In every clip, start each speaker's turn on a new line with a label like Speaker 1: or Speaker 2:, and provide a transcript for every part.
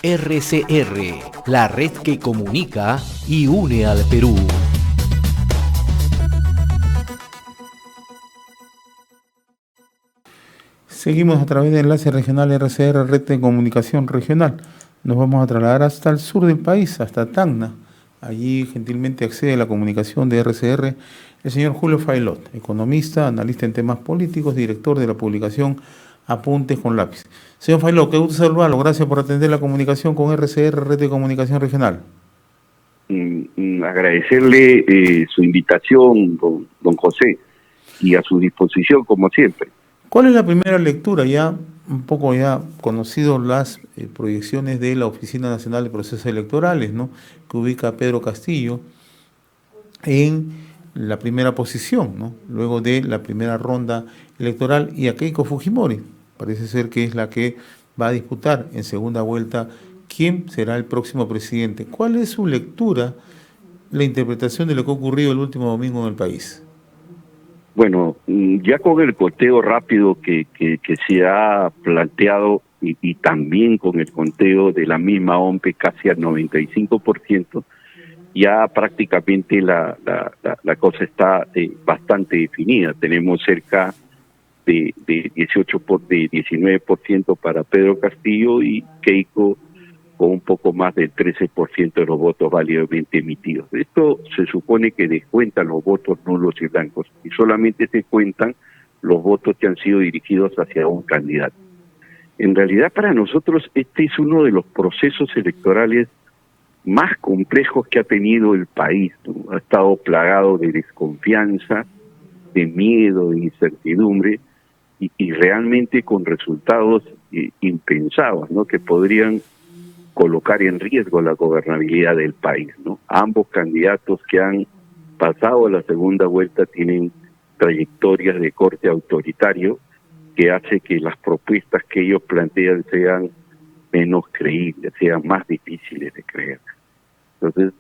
Speaker 1: RCR, la red que comunica y une al Perú.
Speaker 2: Seguimos a través de enlace regional RCR, red de comunicación regional. Nos vamos a trasladar hasta el sur del país, hasta Tacna. Allí gentilmente accede a la comunicación de RCR el señor Julio Failot, economista, analista en temas políticos, director de la publicación Apuntes con Lápiz. Señor Failot, qué gusto saludarlo. Gracias por atender la comunicación con RCR, red de comunicación regional.
Speaker 3: Agradecerle su invitación, don José, y a su disposición como siempre.
Speaker 2: ¿Cuál es la primera lectura? Ya un poco ya conocido las proyecciones de la Oficina Nacional de Procesos Electorales, ¿no?, que ubica a Pedro Castillo en la primera posición, ¿no?, luego de la primera ronda electoral, y a Keiko Fujimori parece ser que es la que va a disputar en segunda vuelta quién será el próximo presidente. ¿Cuál es su lectura, la interpretación de lo que ha ocurrido el último domingo en el país?
Speaker 3: Bueno, ya con el conteo rápido que se ha planteado y también con el conteo de la misma OMPE casi al 95%, ya prácticamente la cosa está bastante definida. Tenemos cerca de 19% para Pedro Castillo y Keiko con un poco más del 13% de los votos válidamente emitidos. Esto se supone que descuentan los votos nulos y blancos y solamente se cuentan los votos que han sido dirigidos hacia un candidato. En realidad, para nosotros este es uno de los procesos electorales más complejos que ha tenido el país, ¿no? Ha estado plagado de desconfianza, de miedo, de incertidumbre y realmente con resultados impensados, ¿no?, que podrían colocar en riesgo la gobernabilidad del país, ¿no? Ambos candidatos que han pasado a la segunda vuelta tienen trayectorias de corte autoritario que hace que las propuestas que ellos plantean sean menos creíbles, sean más difíciles de creer. Entonces,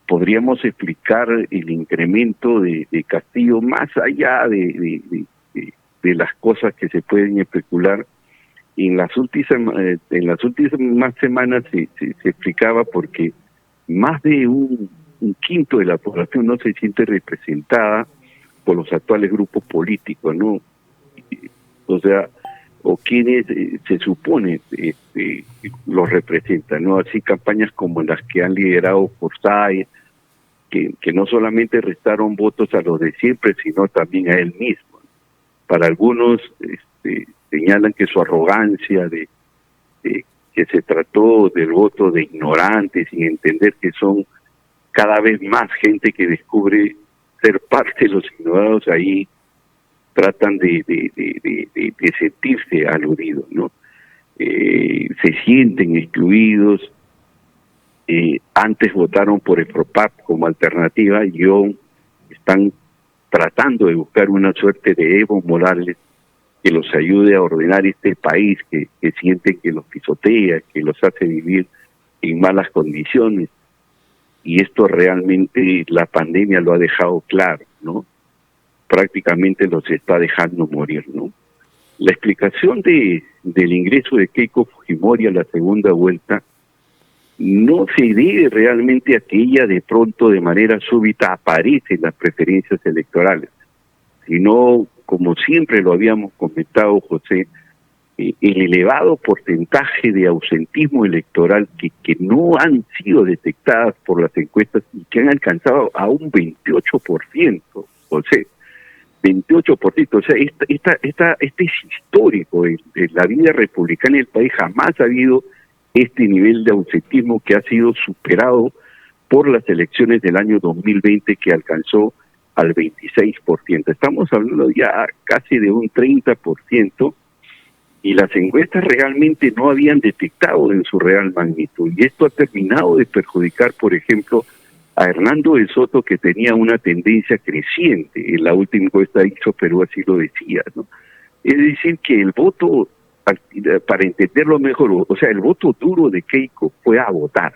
Speaker 3: podríamos explicar el incremento de Castillo más allá de las cosas que se pueden especular. En las últimas semanas se explicaba porque más de un quinto de la población no se siente representada por los actuales grupos políticos, ¿no? O sea, o quienes se supone los representan, ¿no? Así campañas como las que han liderado Forsyth, que no solamente restaron votos a los de siempre, sino también a él mismo. Para algunos señalan que su arrogancia de que se trató del voto de ignorantes, sin entender que son cada vez más gente que descubre ser parte de los ignorados, ahí tratan de sentirse aludidos, ¿no? Se sienten excluidos. Antes votaron por el PROPAP como alternativa y hoy están tratando de buscar una suerte de Evo Morales que los ayude a ordenar este país, que sienten que los pisotea, que los hace vivir en malas condiciones. Y esto realmente la pandemia lo ha dejado claro, ¿no? Prácticamente los está dejando morir, ¿no? La explicación del ingreso de Keiko Fujimori a la segunda vuelta no se debe realmente a que ella de pronto, de manera súbita, aparece en las preferencias electorales, sino, como siempre lo habíamos comentado, José, el elevado porcentaje de ausentismo electoral que no han sido detectadas por las encuestas y que han alcanzado a un 28%, José, 28%, o sea, este es histórico en la vida republicana del país. Jamás ha habido este nivel de ausentismo que ha sido superado por las elecciones del año 2020 que alcanzó al 26%. Estamos hablando ya casi de un 30%, y las encuestas realmente no habían detectado en su real magnitud. Y esto ha terminado de perjudicar, por ejemplo, a Hernando de Soto, que tenía una tendencia creciente. En la última encuesta hizo Perú así lo decía, ¿no? Es decir, que el voto, para entenderlo mejor, o sea, el voto duro de Keiko fue a votar,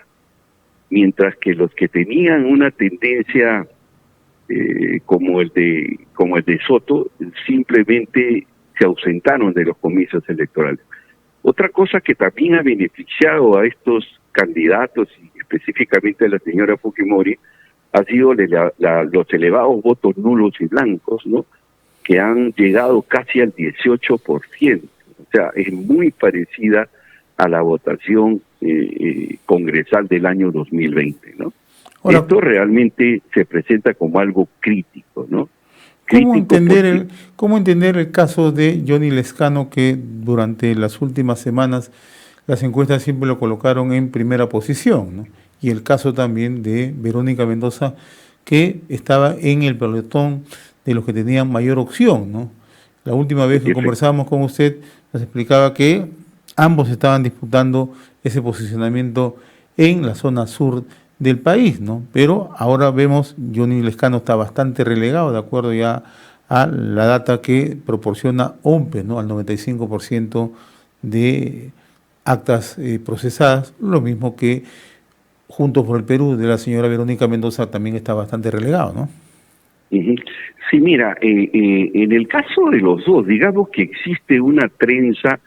Speaker 3: mientras que los que tenían una tendencia como el de Soto simplemente se ausentaron de los comicios electorales. Otra cosa que también ha beneficiado a estos candidatos, y específicamente a la señora Fujimori, ha sido los elevados votos nulos y blancos, ¿no?, que han llegado casi al 18%. O sea, es muy parecida a la votación congresal del año 2020, ¿no? Ahora, esto realmente se presenta como algo crítico, ¿no?
Speaker 2: ¿Cómo entender el caso de Johnny Lescano, que durante las últimas semanas las encuestas siempre lo colocaron en primera posición, ¿no? Y el caso también de Verónica Mendoza, que estaba en el pelotón de los que tenían mayor opción, ¿no? La última vez que conversábamos con usted nos explicaba que ambos estaban disputando ese posicionamiento en la zona sur del país, ¿no? Pero ahora vemos Johnny Lescano está bastante relegado, de acuerdo ya a la data que proporciona OMPE, ¿no?, al 95% de actas procesadas, lo mismo que Juntos por el Perú de la señora Verónica Mendoza también está bastante relegado, ¿no?
Speaker 3: Sí, mira, en el caso de los dos, digamos que existe una trenza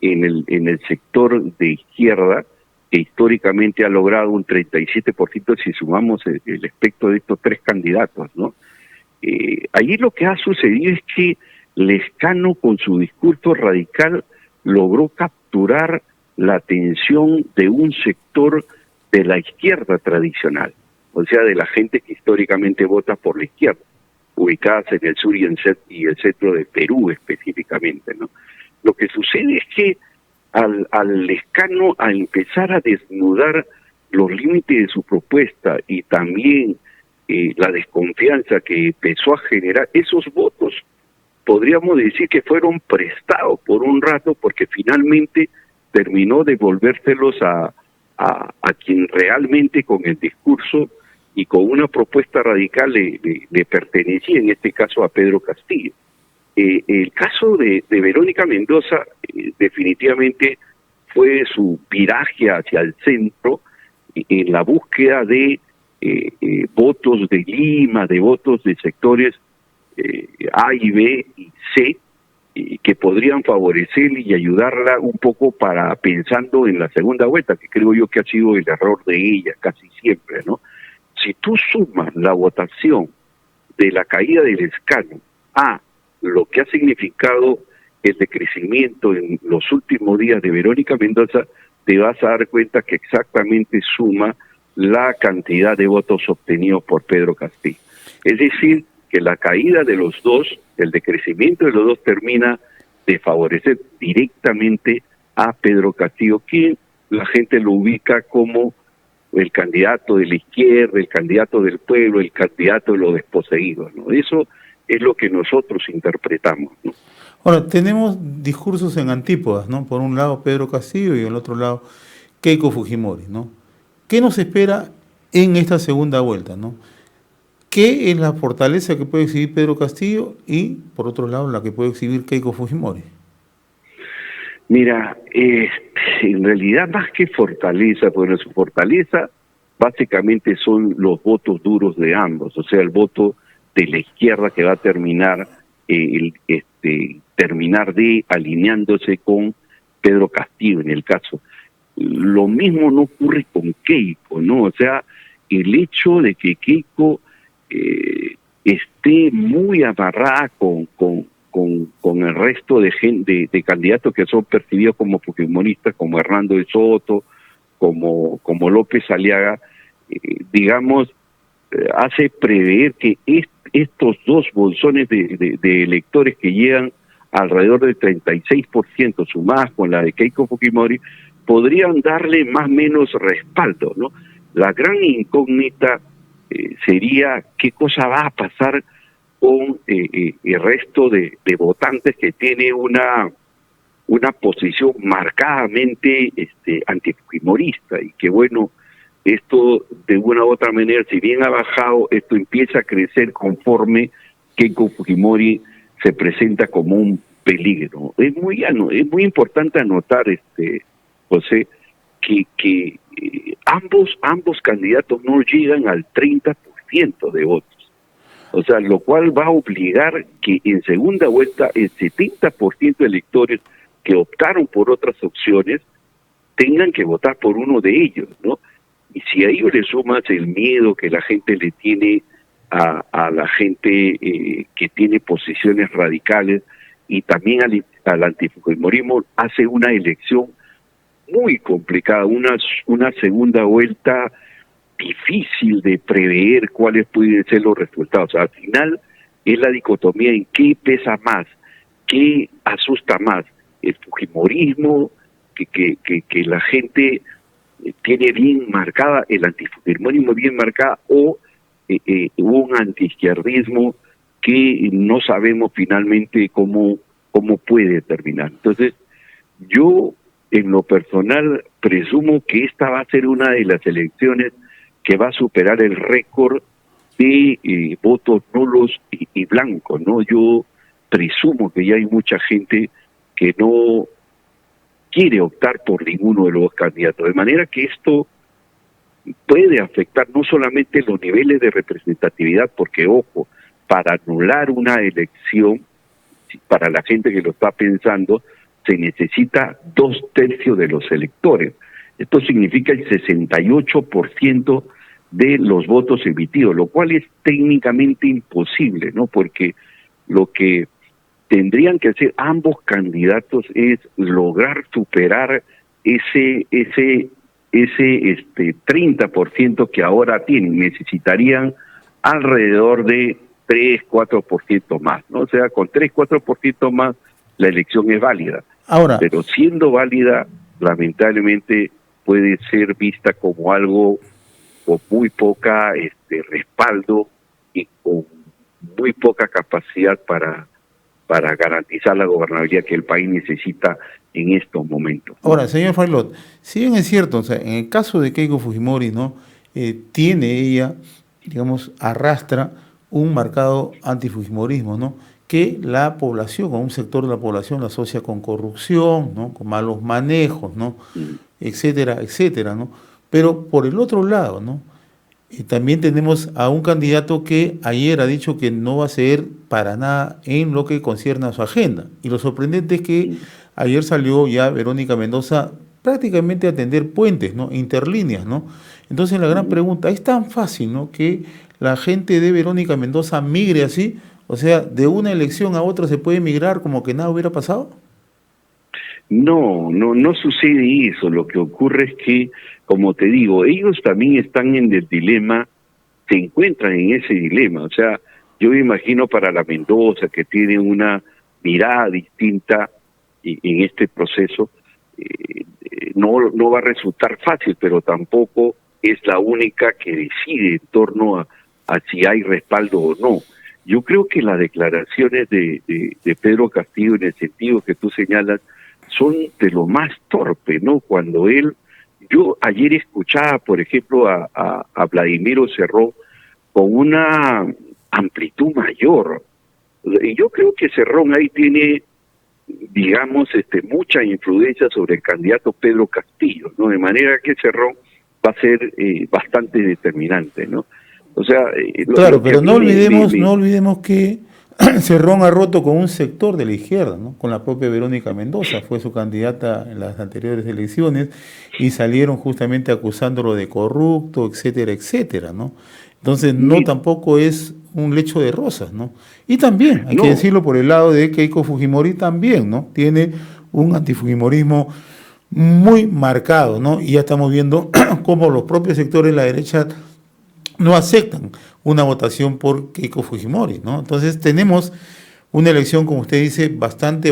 Speaker 3: en el sector de izquierda que históricamente ha logrado un 37% si sumamos el espectro de estos tres candidatos, ¿no? Allí lo que ha sucedido es que Lescano, con su discurso radical, logró capturar la atención de un sector de la izquierda tradicional, o sea, de la gente que históricamente vota por la izquierda, ubicadas en el sur y el centro de Perú específicamente, ¿no? Lo que sucede es que al Lescano, a empezar a desnudar los límites de su propuesta y también la desconfianza que empezó a generar, esos votos podríamos decir que fueron prestados por un rato, porque finalmente terminó devolvérselos a quien realmente con el discurso y con una propuesta radical le pertenecía, en este caso a Pedro Castillo. El caso de Verónica Mendoza definitivamente fue su viraje hacia el centro en la búsqueda de votos de Lima, de votos de sectores A y B y C, que podrían favorecerle y ayudarla un poco para pensando en la segunda vuelta, que creo yo que ha sido el error de ella casi siempre, ¿no? Si tú sumas la votación de la caída del Lescano a lo que ha significado el decrecimiento en los últimos días de Verónica Mendoza, te vas a dar cuenta que exactamente suma la cantidad de votos obtenidos por Pedro Castillo. Es decir, que la caída de los dos, el decrecimiento de los dos termina de favorecer directamente a Pedro Castillo, que la gente lo ubica como el candidato de la izquierda, el candidato del pueblo, el candidato de los desposeídos, ¿no? Eso es lo que nosotros interpretamos, ¿no?
Speaker 2: Ahora, tenemos discursos en antípodas, ¿no? Por un lado Pedro Castillo y al otro lado Keiko Fujimori, ¿no? ¿Qué nos espera en esta segunda vuelta, ¿no? ¿Qué es la fortaleza que puede exhibir Pedro Castillo y, por otro lado, la que puede exhibir Keiko Fujimori?
Speaker 3: Mira, en realidad más que fortaleza, bueno, su fortaleza básicamente son los votos duros de ambos, o sea, el voto de la izquierda que va a terminar alineándose con Pedro Castillo en el caso. Lo mismo no ocurre con Keiko, ¿no? O sea, el hecho de que Keiko esté muy amarrada con el resto de candidatos que son percibidos como fujimoristas, como Hernando de Soto, como López Aliaga, digamos, hace prever que estos dos bolsones de electores que llegan alrededor del 36%, sumadas con la de Keiko Fujimori, podrían darle más o menos respaldo, ¿no? La gran incógnita sería qué cosa va a pasar con el resto de votantes que tiene una posición marcadamente antifujimorista, y que bueno, esto de una u otra manera, si bien ha bajado, esto empieza a crecer conforme Keiko Fujimori se presenta como un peligro. Es muy importante anotar, José, que ambos candidatos no llegan al 30% de votos. O sea, lo cual va a obligar que en segunda vuelta el 70% de electores que optaron por otras opciones tengan que votar por uno de ellos, ¿no? Y si a ellos le sumas el miedo que la gente le tiene a la gente que tiene posiciones radicales y también al antifujimorismo, hace una elección muy complicada, una segunda vuelta difícil de prever cuáles pueden ser los resultados. Al final es la dicotomía en qué pesa más, qué asusta más, el fujimorismo, que la gente tiene bien marcada, el antifujimorismo bien marcada, o un antiizquierdismo que no sabemos finalmente cómo puede terminar. Entonces, yo en lo personal presumo que esta va a ser una de las elecciones que va a superar el récord de votos nulos y blancos, ¿no? Yo presumo que ya hay mucha gente que no quiere optar por ninguno de los candidatos, de manera que esto puede afectar no solamente los niveles de representatividad, porque, ojo, para anular una elección, para la gente que lo está pensando, se necesita 2/3 de los electores. Esto significa el 68% de los votos emitidos, lo cual es técnicamente imposible, ¿no? Porque lo que tendrían que hacer ambos candidatos es lograr superar ese 30% que ahora tienen. Necesitarían alrededor de 3-4% más, ¿no? O sea, con 3-4% más la elección es válida.
Speaker 2: Ahora,
Speaker 3: pero siendo válida, lamentablemente puede ser vista como algo con muy poca respaldo y con muy poca capacidad para garantizar la gobernabilidad que el país necesita en estos momentos.
Speaker 2: Ahora, señor Failot, si bien es cierto, o sea, en el caso de Keiko Fujimori, ¿no? Tiene ella, digamos, arrastra un marcado antifujimorismo, ¿no? Que la población, o un sector de la población la asocia con corrupción, ¿no? Con malos manejos, ¿no? Etcétera, etcétera, ¿no? Pero por el otro lado, ¿no? También tenemos a un candidato que ayer ha dicho que no va a ceder para nada en lo que concierne a su agenda. Y lo sorprendente es que ayer salió ya Verónica Mendoza prácticamente a tender puentes, ¿no? Interlíneas, ¿no? Entonces la gran pregunta, ¿es tan fácil, ¿no? que la gente de Verónica Mendoza migre así? O sea, de una elección a otra se puede migrar como que nada hubiera pasado.
Speaker 3: No sucede eso. Lo que ocurre es que, como te digo, ellos también están en el dilema, se encuentran en ese dilema. O sea, yo me imagino para la Mendoza, que tiene una mirada distinta en este proceso, no va a resultar fácil, pero tampoco es la única que decide en torno a si hay respaldo o no. Yo creo que las declaraciones de Pedro Castillo, en el sentido que tú señalas, son de lo más torpe, ¿no? Cuando yo ayer escuchaba, por ejemplo, a Vladimiro Cerrón con una amplitud mayor. Y yo creo que Cerrón ahí tiene, digamos, mucha influencia sobre el candidato Pedro Castillo, ¿no? De manera que Cerrón va a ser bastante determinante, ¿no? O sea,
Speaker 2: claro, pero no olvidemos que Cerrón ha roto con un sector de la izquierda, ¿no? Con la propia Verónica Mendoza, fue su candidata en las anteriores elecciones y salieron justamente acusándolo de corrupto, etcétera, etcétera, ¿no? Entonces no tampoco es un lecho de rosas, ¿no? Y también, hay que decirlo por el lado de Keiko Fujimori también, ¿no? Tiene un antifujimorismo muy marcado, ¿no? Y ya estamos viendo cómo los propios sectores de la derecha no aceptan una votación por Keiko Fujimori, ¿no? Entonces tenemos una elección, como usted dice, bastante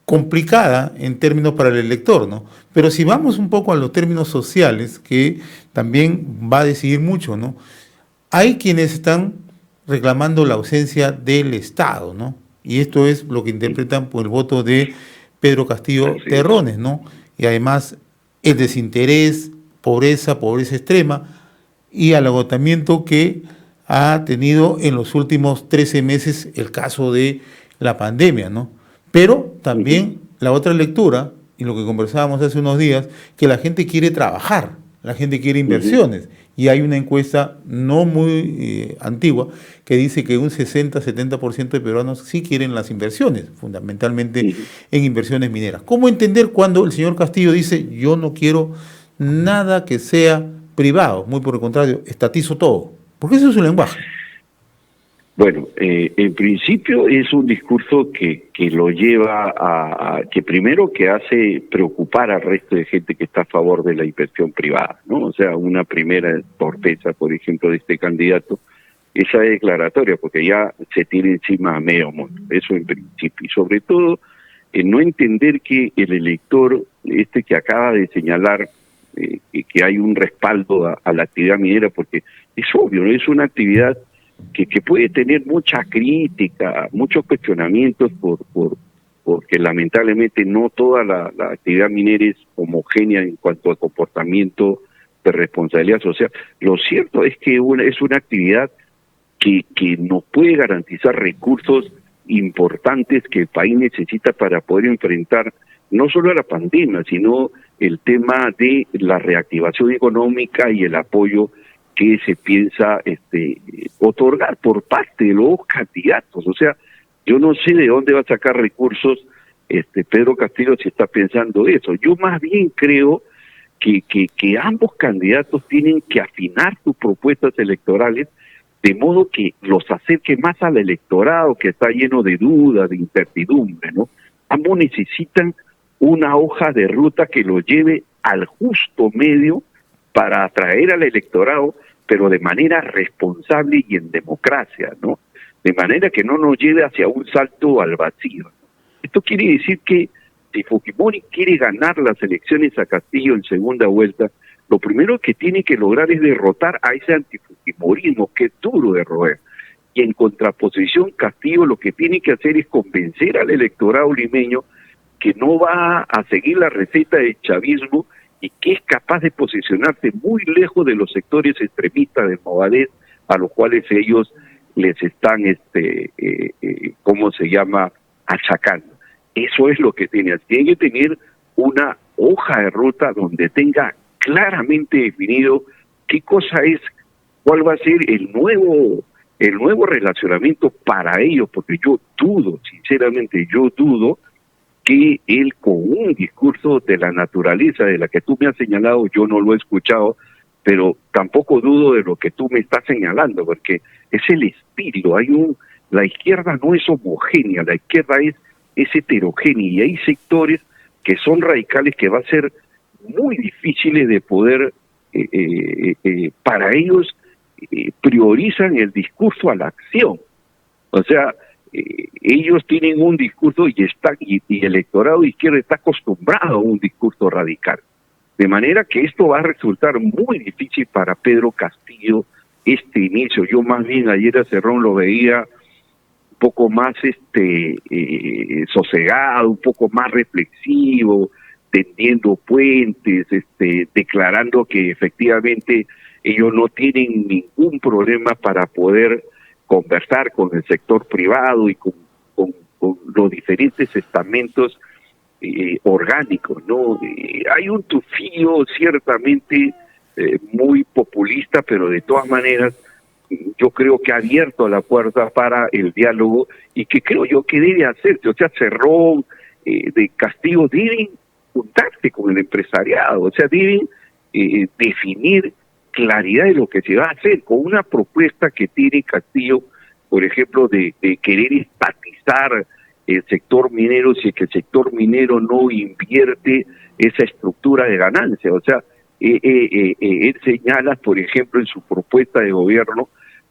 Speaker 2: complicada en términos para el elector, ¿no? Pero si vamos un poco a los términos sociales, que también va a decidir mucho, ¿no? Hay quienes están reclamando la ausencia del Estado, ¿no? Y esto es lo que interpretan por el voto de Pedro Castillo Terrones, ¿no? Y además el desinterés, pobreza extrema y al agotamiento que ha tenido en los últimos 13 meses el caso de la pandemia, ¿no? Pero también la otra lectura, y lo que conversábamos hace unos días, que la gente quiere trabajar, la gente quiere inversiones, Y hay una encuesta no muy antigua que dice que un 60-70% de peruanos sí quieren las inversiones, fundamentalmente en inversiones mineras. ¿Cómo entender cuando el señor Castillo dice yo no quiero nada que sea privado? Muy por el contrario, estatizo todo. Porque ese es su lenguaje.
Speaker 3: Bueno, en principio es un discurso que lo lleva que primero que hace preocupar al resto de gente que está a favor de la inversión privada, ¿no? O sea, una primera torpeza, por ejemplo, de este candidato, esa declaratoria, porque ya se tiene encima a medio mundo, eso en principio. Y sobre todo, no entender que el elector, que acaba de señalar, que hay un respaldo a la actividad minera, porque es obvio, ¿no? Es una actividad que puede tener mucha crítica, muchos cuestionamientos porque lamentablemente no toda la actividad minera es homogénea en cuanto a comportamiento de responsabilidad social. Lo cierto es que es una actividad que nos puede garantizar recursos importantes que el país necesita para poder enfrentar no solo a la pandemia, sino el tema de la reactivación económica y el apoyo que se piensa otorgar por parte de los candidatos. O sea, yo no sé de dónde va a sacar recursos Pedro Castillo si está pensando eso. Yo más bien creo que ambos candidatos tienen que afinar sus propuestas electorales de modo que los acerque más al electorado que está lleno de dudas, de incertidumbre, ¿no? Ambos necesitan una hoja de ruta que los lleve al justo medio para atraer al electorado, pero de manera responsable y en democracia, ¿no? De manera que no nos lleve hacia un salto al vacío. Esto quiere decir que si Fujimori quiere ganar las elecciones a Castillo en segunda vuelta, lo primero que tiene que lograr es derrotar a ese antifujimorismo que es duro de roer. Y en contraposición, Castillo lo que tiene que hacer es convencer al electorado limeño que no va a seguir la receta del chavismo y que es capaz de posicionarse muy lejos de los sectores extremistas del Movadez, a los cuales ellos les están, achacando. Eso es lo que tiene que tener una hoja de ruta donde tenga claramente definido qué cosa es, cuál va a ser el nuevo relacionamiento para ellos, porque yo dudo, sinceramente, que él con un discurso de la naturaleza de la que tú me has señalado, yo no lo he escuchado, pero tampoco dudo de lo que tú me estás señalando, porque es el estilo. La izquierda no es homogénea, la izquierda es heterogénea y hay sectores que son radicales que va a ser muy difíciles de poder, para ellos priorizan el discurso a la acción. O sea, ellos tienen un discurso y el electorado de izquierda está acostumbrado a un discurso radical. De manera que esto va a resultar muy difícil para Pedro Castillo inicio. Yo más bien ayer a Cerrón lo veía un poco más sosegado, un poco más reflexivo, tendiendo puentes, declarando que efectivamente ellos no tienen ningún problema para poder conversar con el sector privado y con los diferentes estamentos orgánicos, ¿no? Hay un tufillo ciertamente muy populista, pero de todas maneras yo creo que ha abierto la puerta para el diálogo y que creo yo que debe hacerse. O sea, Cerrón, de Castillo deben juntarse con el empresariado, o sea, deben definir claridad de lo que se va a hacer con una propuesta que tiene Castillo, por ejemplo, de querer estatizar el sector minero si es que el sector minero no invierte esa estructura de ganancia. O sea, él señala, por ejemplo, en su propuesta de gobierno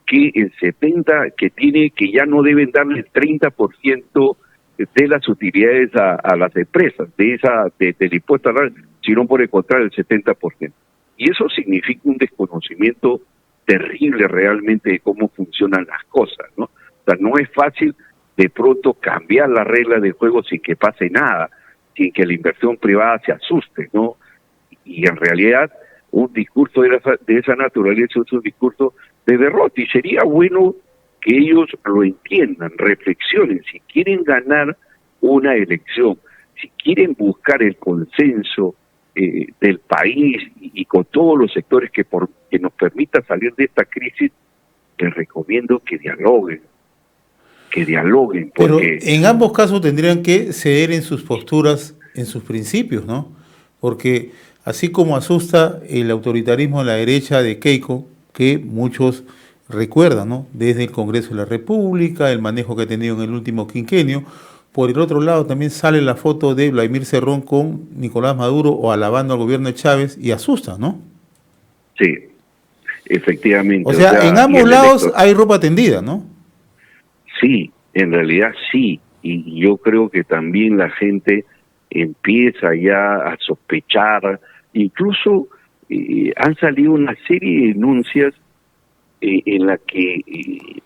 Speaker 3: que el 70%, que ya no deben darle el 30% de las utilidades a las empresas, del impuesto a la, sino por el contrario, el 70%. Y eso significa un desconocimiento terrible realmente de cómo funcionan las cosas, ¿no? O sea, no es fácil de pronto cambiar la regla del juego sin que pase nada, sin que la inversión privada se asuste, ¿no? Y en realidad un discurso de esa naturaleza es un discurso de derrota, y sería bueno que ellos lo entiendan, reflexionen. Si quieren ganar una elección, si quieren buscar el consenso del país y con todos los sectores que que nos permita salir de esta crisis, les recomiendo que dialoguen,
Speaker 2: Pero
Speaker 3: porque
Speaker 2: en ambos casos tendrían que ceder en sus posturas, en sus principios, ¿no? Porque así como asusta el autoritarismo de la derecha de Keiko, que muchos recuerdan, ¿no? Desde el Congreso de la República, el manejo que ha tenido en el último quinquenio, por el otro lado también sale la foto de Vladimir Cerrón con Nicolás Maduro o alabando al gobierno de Chávez y asusta, ¿no?
Speaker 3: sí, efectivamente.
Speaker 2: O sea, en
Speaker 3: y
Speaker 2: ambos
Speaker 3: el
Speaker 2: lados
Speaker 3: elector-
Speaker 2: hay ropa tendida, ¿no?
Speaker 3: Sí, en realidad sí, y yo creo que también la gente empieza ya a sospechar, incluso han salido una serie de denuncias en la que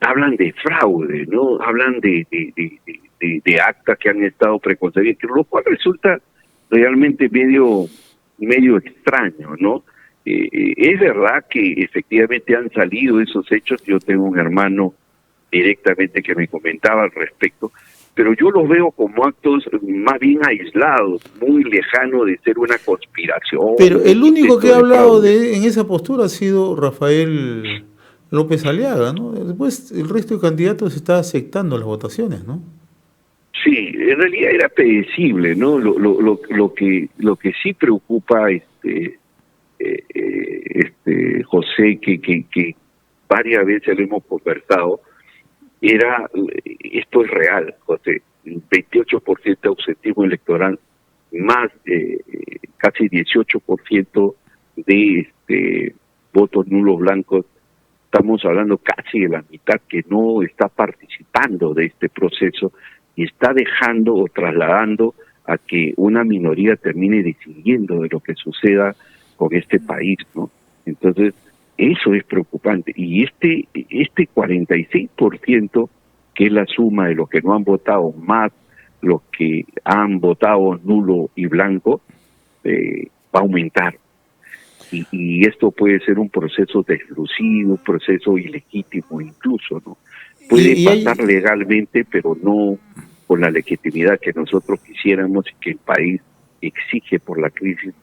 Speaker 3: hablan de fraude, ¿no? Hablan de actas que han estado preconcebidas, lo cual resulta realmente medio extraño, ¿no? Es verdad que efectivamente han salido esos hechos. Yo tengo un hermano directamente que me comentaba al respecto, pero yo los veo como actos más bien aislados, muy lejanos de ser una conspiración.
Speaker 2: Pero el
Speaker 3: un
Speaker 2: único que
Speaker 3: intento
Speaker 2: ha hablado
Speaker 3: fraude.
Speaker 2: en esa postura ha sido Rafael López Aliaga, ¿no? Después el resto de candidatos está aceptando las votaciones, ¿no?
Speaker 3: Sí, en realidad era predecible, ¿no? Lo que sí preocupa José, que varias veces lo hemos conversado, esto es real, José, 28% de ausentismo electoral, más casi 18% de votos nulos blancos. Estamos hablando casi de la mitad que no está participando de este proceso y está dejando o trasladando a que una minoría termine decidiendo de lo que suceda con este país, ¿no? Entonces, eso es preocupante. Y este 46%, que es la suma de los que no han votado más los que han votado nulo y blanco, va a aumentar. Y esto puede ser un proceso deslucido, un proceso ilegítimo incluso, ¿no? Puede
Speaker 2: Y
Speaker 3: pasar
Speaker 2: hay,
Speaker 3: legalmente, pero no con la legitimidad que nosotros quisiéramos y que el país exige por la crisis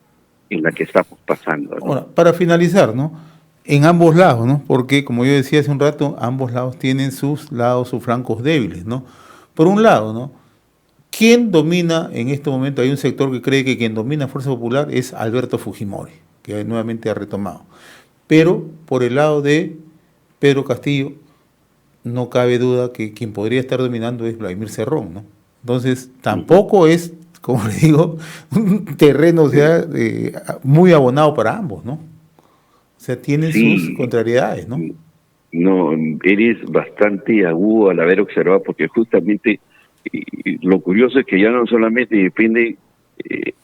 Speaker 3: en la que estamos pasando, ¿no?
Speaker 2: ahora, para finalizar, ¿no? En ambos lados, ¿no? Porque, como yo decía hace un rato, ambos lados tienen sus lados, sus flancos débiles, ¿no? Por un lado, ¿no? ¿Quién domina en este momento? Hay un sector que cree que quien domina Fuerza Popular es Alberto Fujimori, que nuevamente ha retomado. Pero por el lado de Pedro Castillo, no cabe duda que quien podría estar dominando es Vladimir Cerrón, ¿no? Entonces,
Speaker 3: Ujú.
Speaker 2: tampoco es, como le digo, un terreno, o
Speaker 3: Sí,
Speaker 2: sea, muy abonado para ambos, ¿no? O sea, tienen sus
Speaker 3: sí,
Speaker 2: contrariedades, ¿no?
Speaker 3: no, eres bastante agudo al haber observado, porque justamente lo curioso es que ya no solamente depende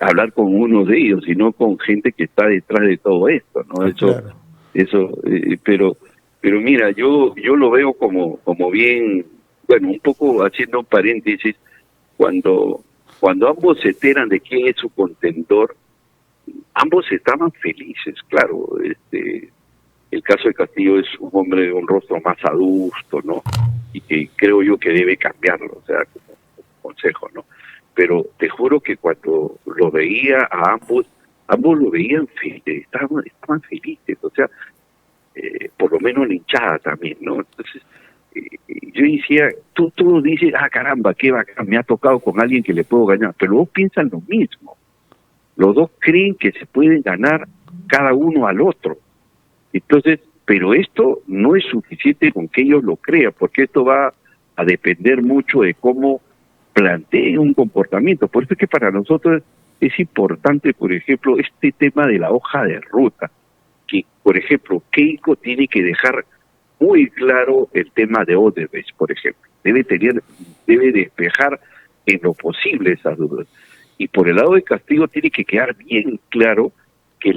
Speaker 3: hablar con uno de ellos, sino con gente que está detrás de todo esto, ¿no?
Speaker 2: Ah, claro.
Speaker 3: Pero mira, yo lo veo como bien, bueno, un poco haciendo un paréntesis, cuando cuando ambos se enteran de quién es su contendor, ambos estaban felices, claro. El caso de Castillo es un hombre de un rostro más adusto, ¿no? Y que creo yo que debe cambiarlo, o sea, como consejo, ¿no? Pero te juro que cuando lo veía a ambos lo veían felices, estaban felices, o sea, por lo menos la hinchada también, ¿no? Entonces, yo decía, tú dices, caramba, qué bacán, me ha tocado con alguien que le puedo ganar, pero vos piensan lo mismo. Los dos creen que se pueden ganar cada uno al otro. Entonces, pero esto no es suficiente con que ellos lo crean, porque esto va a depender mucho de cómo planteen un comportamiento. Por eso es que para nosotros es importante, por ejemplo, este tema de la hoja de ruta, que, por ejemplo, Keiko tiene que dejar muy claro el tema de Odebrecht, por ejemplo. Debe despejar en lo posible esas dudas. Y por el lado de Castillo tiene que quedar bien claro que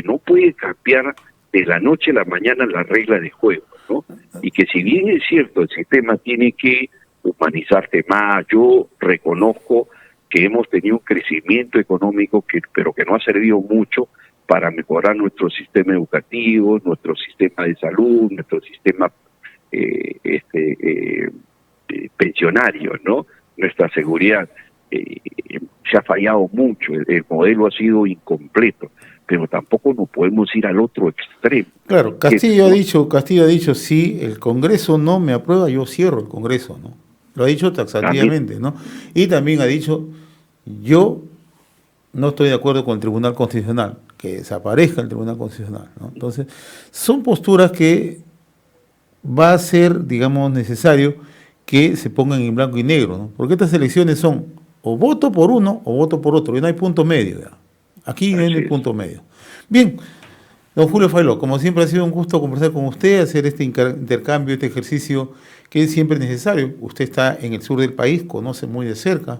Speaker 3: no puede cambiar de la noche a la mañana la regla de juego, ¿no? Y que si bien es cierto, el sistema tiene que humanizarse más, yo reconozco que hemos tenido un crecimiento económico, pero que no ha servido mucho para mejorar nuestro sistema educativo, nuestro sistema de salud, nuestro sistema pensionario, ¿no? Nuestra seguridad. se ha fallado mucho, el modelo ha sido incompleto, pero tampoco nos podemos ir al otro extremo.
Speaker 2: Claro, Castillo ha dicho, si el Congreso no me aprueba, yo cierro el Congreso, ¿no? Lo ha dicho taxativamente, ¿no? Y también ha dicho, yo no estoy de acuerdo con el Tribunal Constitucional, que desaparezca el Tribunal Constitucional, ¿no? Entonces, son posturas que va a ser, digamos, necesario que se pongan en blanco y negro, ¿no? Porque estas elecciones son o voto por uno o voto por otro, y no hay punto medio, ¿ya? Aquí no hay punto medio. Bien, don Julio Failó, como siempre ha sido un gusto conversar con usted, hacer este intercambio, este ejercicio que es siempre necesario. Usted está en el sur del país, conoce muy de cerca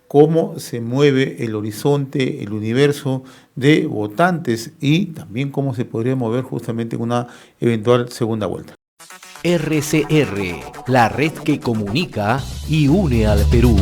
Speaker 2: cómo se mueve el horizonte, el universo de votantes y también cómo se podría mover justamente en una eventual segunda vuelta.
Speaker 1: RCR, la red que comunica y une al Perú.